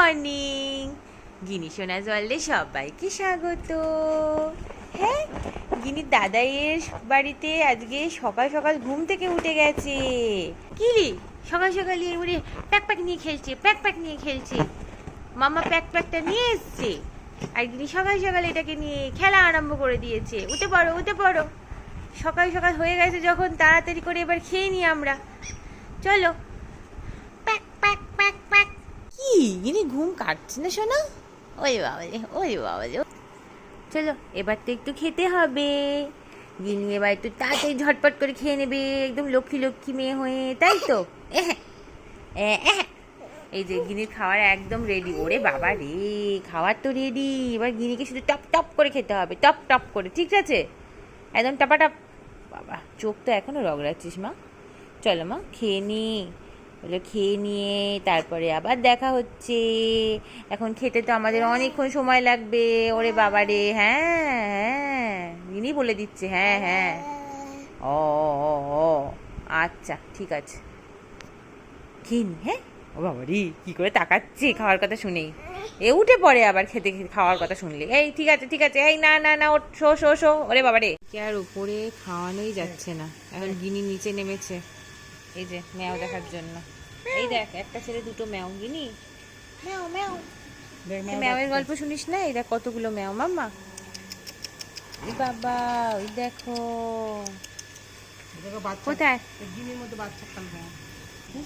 Morning. গিনি সোনা জলে সবাইকে স্বাগত। হ্যাঁ, গিনির দাদাইয়ের বাড়িতে আজকে সকাল সকাল ঘুম থেকে উঠে গেছে। কি রে, সকাল সকাল এবারে প্যাক নিয়ে খেলছে, প্যাক নিয়ে খেলছে। মামা প্যাকটা নিয়ে এসছে, আর গিনি সকাল সকাল এটাকে নিয়ে খেলা আরম্ভ করে দিয়েছে। উঠে পড়ো, উঠে পড়ো। সকাল সকাল হয়ে গেছে যখন, তাড়াতাড়ি করে এবার খেয়ে নিই আমরা। চলো। কি গিনি ঘুম কাটছে না শোনা? ওই বাবালে, ওই বাবালে। চলো, এবার তো একটু খেতে হবে। গিনি এবার একটু তাড়াতাড়ি ঝটপট করে খেয়ে নেবে, একদম লক্ষ্মী লক্ষ্মী মেয়ে হয়ে, তাই তো? এই যে গিনির খাওয়ার একদম রেডি। ওরে বাবা রে, খাওয়ার তো রেডি। এবার গিনিকে শুধু টপ টপ করে খেতে হবে, টপ টপ করে, ঠিক আছে? একদম টপাটপ। বাবা, চোখ তো এখনো রগড়াচ্ছিস মা। চলো মা, খেয়ে নি। বলে খেয়ে নিয়ে তারপরে আবার দেখা হচ্ছে। এখন খেতে তো আমাদের অনেকক্ষণ সময় লাগবে। ওরে বাবা রে, হ্যাঁ হ্যাঁ, ইনি বলে দিচ্ছে হ্যাঁ হ্যাঁ। ও ও, আচ্ছা ঠিক আছে, খেয়ে নি। হ্যাঁ, ও বাবা রে, কি করে তাকাচ্ছে খাওয়ার কথা শুনেই। এ উঠে পড়ে আবার খেতে খাওয়ার কথা শুনলে। এই ঠিক আছে ঠিক আছে, এই না না না, ওঠ, শো শো শো। ওরে বাবা রে, কে আর উপরে খাওয়ানোই যাচ্ছে না। এখন গিনি নিচে নেমেছে, এই যে ম্যাও দেখার জন্য। এই দেখ, একটা ছেলে দুটো ম্যাও। গিনি ম্যাও ম্যাও, ম্যাওয়ের গল্প শুনিস না? এই দেখ কতগুলো ম্যাও মাম্মা। বাবা ওই দেখো, কোথায় গিনির মতো বাচ্চা খাবে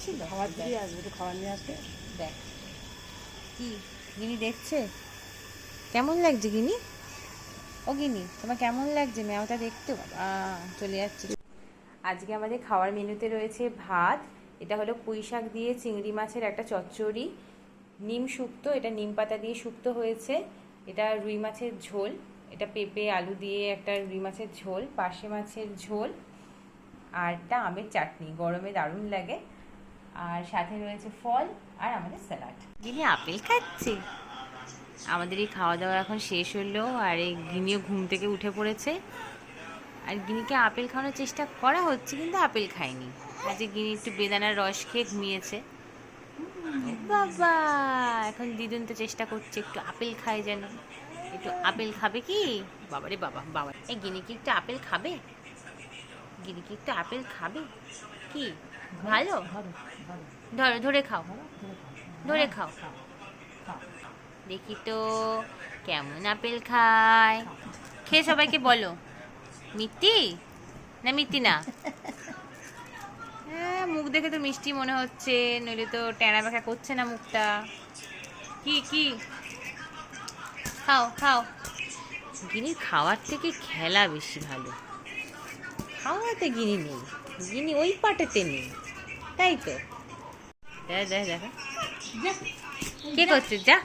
ছিল খাবার দিয়ে আসবে, তো খাবার নিয়ে আসবে। দেখ কি গিনি দেখছে। কেমন লাগছে গিনি? ও গিনি, তোমার কেমন লাগছে ম্যাওটা দেখতে? বাবা চলে যাচ্ছে। আজকে আমাদের খাওয়ার মেনুতে রয়েছে ভাত, এটা হলো পুঁই শাক দিয়ে চিংড়ি মাছের একটা চচ্চড়ি, নিম শুক্তো, এটা নিম পাতা দিয়ে শুক্তো হয়েছে, এটা রুই মাছের ঝোল, এটা পেঁপে আলু দিয়ে একটা রুই মাছের ঝোল, পার্শে মাছের ঝোল, আর একটা আমের চাটনি, গরমে দারুণ লাগে। আর সাথে রয়েছে ফল আর আমাদের স্যালাড। গিনি আপেল খাচ্ছে। আমাদের এই খাওয়া দাওয়া এখন শেষ হলো, আর এই গিনিও ঘুম থেকে উঠে পড়েছে। আর গিনিকে আপেল খাওয়ানোর চেষ্টা করা হচ্ছে, কিন্তু আপেল খায়নি। আজকে গিনি একটু বেদানার রস খেয়ে ঘুমিয়েছে। বাবা, এখন দিদুন তো চেষ্টা করছে একটু আপেল খায় যেন। একটু আপেল খাবে কি? বাবারে বাবা, বাবা, এই গিনি কি একটু আপেল খাবে? গিনি কি একটু আপেল খাবে কি? ভালো, ধরো, ধরে খাও, ধরে খাও। দেখি তো কেমন আপেল খায়। খেয়ে সবাইকে বলো মিষ্টি না, মিষ্টি না? হ্যাঁ, মুখ দেখে তো মিষ্টি মনে হচ্ছে, নইলে তো টেনা বেঁকা করছে না মুখটা। কি কি খাও খাও। গিনির খাওয়ার থেকে খেলা বেশি ভালো। খাওয়াতে গিনি নেই, গিনি ওই পাটেতে নেই, তাই তো? দেখ দেখ দেখা, কে করছে? যা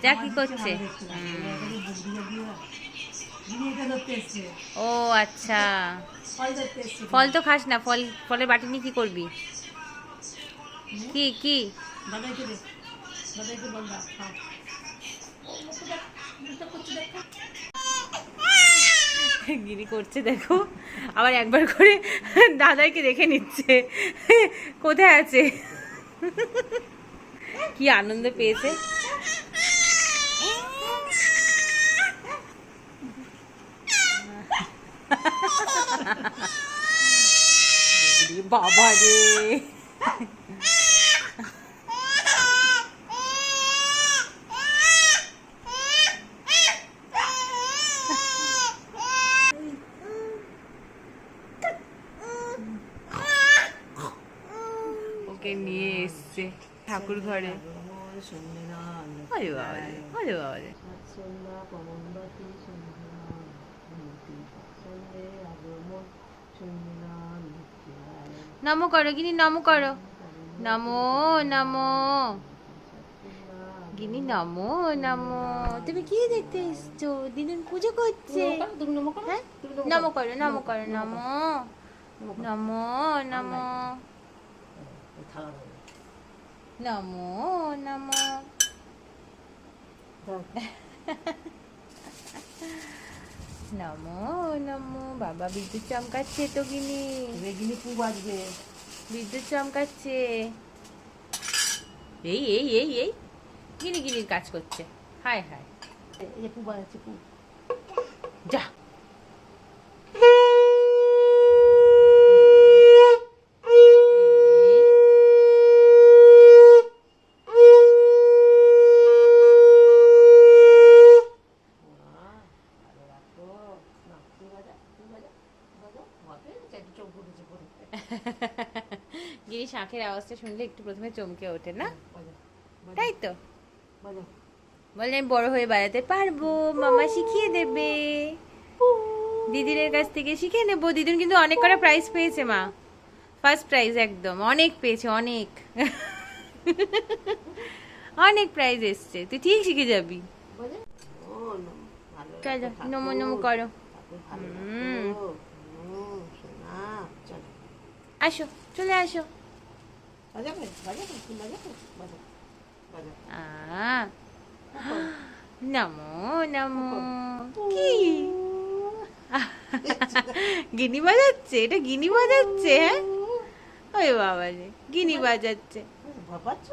যা, কি করছে? ও আচ্ছা, ফল তো খাস না। ফলের বাটি নিয়ে কি করবি? কি কি গিরি করছে দেখো, আবার একবার করে দাদাইকে দেখে নিচ্ছে কোথায় আছে। কি আনন্দ পেয়েছে। বাবা রে, ওকে নিয়ে এসছে ঠাকুর ঘরে। নমো করো গিনি, নমো করো, নমো নমো গিনি, নমো নমো। তুমি কি দেখতে এসছো? দিদুন পুজো করছে। হ্যাঁ, নমো করো, নমো করো, নমো নমো নমো নমো নমো। নমো নমো। বাবা বিদ্যুৎ চমকাচ্ছে তো গিনি, গিনি খুব বাজবে। বিদ্যুৎ চমকাচ্ছে। এই এই এই এই গিনি গিনির কাজ করছে। হায় হায়, এই যে পু বাজাচ্ছে পু। যা। ভালো রাখো। না, পু বাজা, পু বাজা, বাজা। বাপরে, চারটে চোখ ফুটেছে পরে। গিনি শাঁখের আওয়াজটা শুনলে একটু প্রথমে চমকে ওঠে না? বাজা, বাজা, তাই তো বাজা। বলে আমি বড় হয়ে বাজাতে পারবো, মামা শিখিয়ে দেবে, দিদিদের কাছ থেকে শিখে নেবো। দিদুন কিন্তু অনেক কটা প্রাইজ পেয়েছে মা, ফার্স্ট প্রাইজ একদম অনেক পেয়েছে, অনেক অনেক প্রাইজ এসছে, তুই ঠিক শিখে যাবি। বাজা। ও, নম, ভালো চলো রাখো, নমো ঠাকুর। নমো করো। ঠাকুর ভালো হুম। রাখো। সোনা, চলো। আসো, চলে আসো। বাজাবে, বাজাবে, তুমি বাজাবে, বাজা, বাজা। নমো নমো। কি গিনি বাজাচ্ছে? এটা গিনি বাজাচ্ছে? হ্যাঁ, ওই বাবা রে, গিনি বাজাচ্ছে। ভাবাচ্ছ?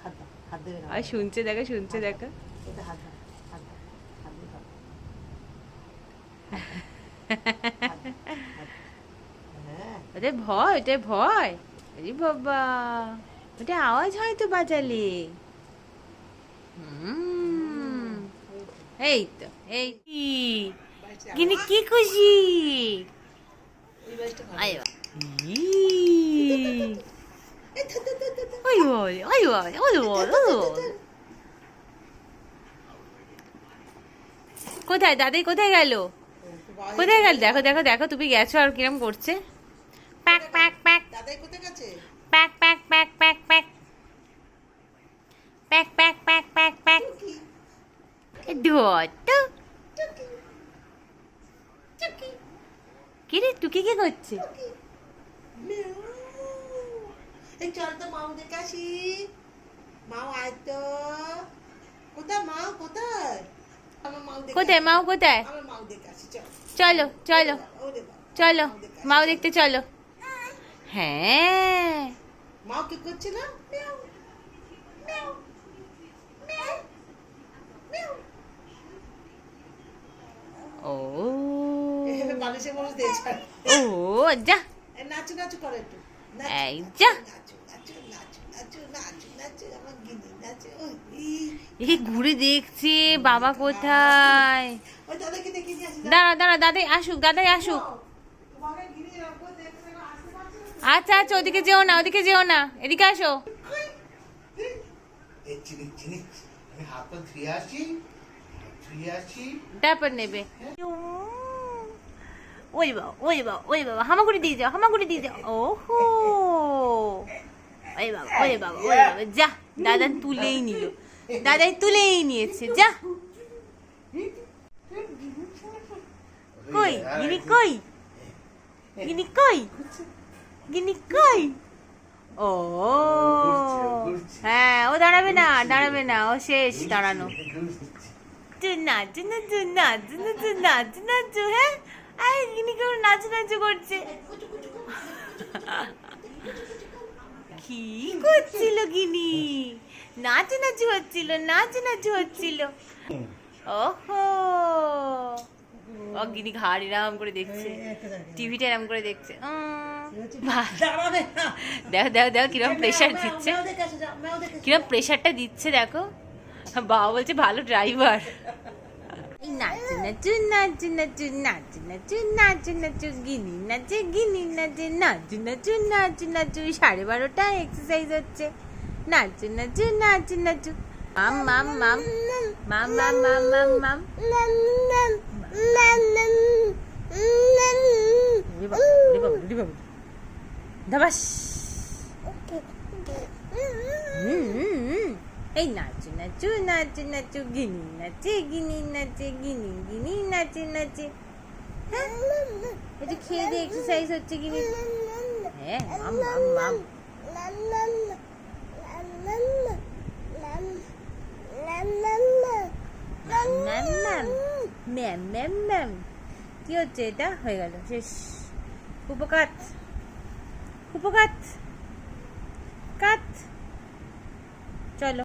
হাত দাও, হাত দেবে না। আর শুনছে দেখো, শুনছে দেখো। এটা হাত দাও, হাত দাও, হাত দিয়ে দাও। হ্যাঁ, ওদের ভয়, ওটাই ভয়। আরে বাবা, ওটা আওয়াজ হয় তো বাজালে। এই তো, এই কি গিনি, কি খুশি। এই বাজটা ভালো। আয় বাবা। ওই বল, ওই বল, ওই বল, ওই বল। কোথায় দাদাই, কোথায় গেল? কোথায় গেল? দেখো দেখো দেখো, তুমি গেছো আর কিরম করছে। প্যাক প্যাক প্যাক দাদাই কোথায় গেছে? Pack pack pack pack pack pack pack pack pack pack. ধরতো কি রে, টুকি কি করছে? এই চল তো মাও দেখে আসি। মাও আয় তো। কোথায় মাও, কোথায়? আমার মাও দেখে কোথায় আসি। মাও, কোথায়? আমার মাও দেখে আসি, চল। চলো চলো ওরে বাবা, চলো, মাও দেখে আসি, মাও চল। দেখতে চলো। হ্যাঁ, মাও কি করছে না? মিয়াও, মিয়াও, মিয়াও, মিয়াও। ও এভাবে বালিশের মধ্যে দিয়ে ছাড়। ও যা, এই নাচু নাচু করে একটু। নাচু, এই যা। নাচু, নাচু, নাচু, নাচু, নাচু, নাচু, আমার গিনি নাচু। ওই, এ ঘুরে দেখছে বাবা কোথায়। ওই দাদাকে দেখে নিয়ে আসি। দাঁড়া দাঁড়া, দাদাই আসুক, দাদাই আসুক। তোমাকে গিনি রাখবো, দেখবে না, আসতে পারছে না। আচ্ছা আচ্ছা, ওদিকে যেও না, ওদিকে যেও না, এদিকে আসো। এই চিনি চিনি আমি হাত পা ধুয়ে আসি তারপর নেবে। ওই বাবা, ওই বাবা, ওই বাবা, হামাগুড়ি দিয়ে যাও, হামাগুড়ি দিয়ে যাও। ওহো, ওই বাবা, ওই বাবা, ওই বাবা, যা। দাদা তুলেই নিল, দাদাই তুলেই নিয়েছে, যা। কই গিনি, কই গিনি, কই গিনি, কই? ও হ্যাঁ, ও দাঁড়াবে না, দাঁড়াবে না, ও শেষ দাঁড়ানো। নাচু নাচু নাচু নাচু নাচু নাচু। হ্যাঁ, আরে গিনি কেমন নাচু নাচু করছে। কি করছিল গিনি? নাচু নাচু হচ্ছিল, নাচু নাচু হচ্ছিল। ওহো, ও গিনি ঘাড় এরাম করে দেখছে, টিভিটা এরাম করে দেখছে। দাঁড়াবে না। দেখো দেখো দেখো কিরম প্রেশার দিচ্ছে, মেও দেখে আসি, যাও, মেও দেখে আসি। কিরম প্রেশারটা দিচ্ছে দেখো। বাবা বলছে ভালো ড্রাইভার। নাচু নাচু নাচু নাচু নাচু নাচু নাচু নাচু, গিনি নাচে, গিনি নাচে, নাচু নাচু নাচু নাচু। 12:30 এক্সারসাইজ হচ্ছে। নাচু নাচু নাচু নাচু। মাম মাম মাম মাম মাম মাম মাম মাম। ধাবাস। এই নাচু নাচু নাচু নাচু, গিনি নাচে, গিনি নাচে, গিনি গিনি নাচে নাচে। হ্যাঁ, একটু খেয়ে দিয়ে এক্সারসাইজ হচ্ছে গিনি। হ্যাঁ, মাম মাম মাম। ম্যাম ম্যাম ম্যাম ম্যাম ম্যাম। কি হচ্ছে এটা? হয়ে গেল, শেষ। উপকাত উপকাত কাত চলো।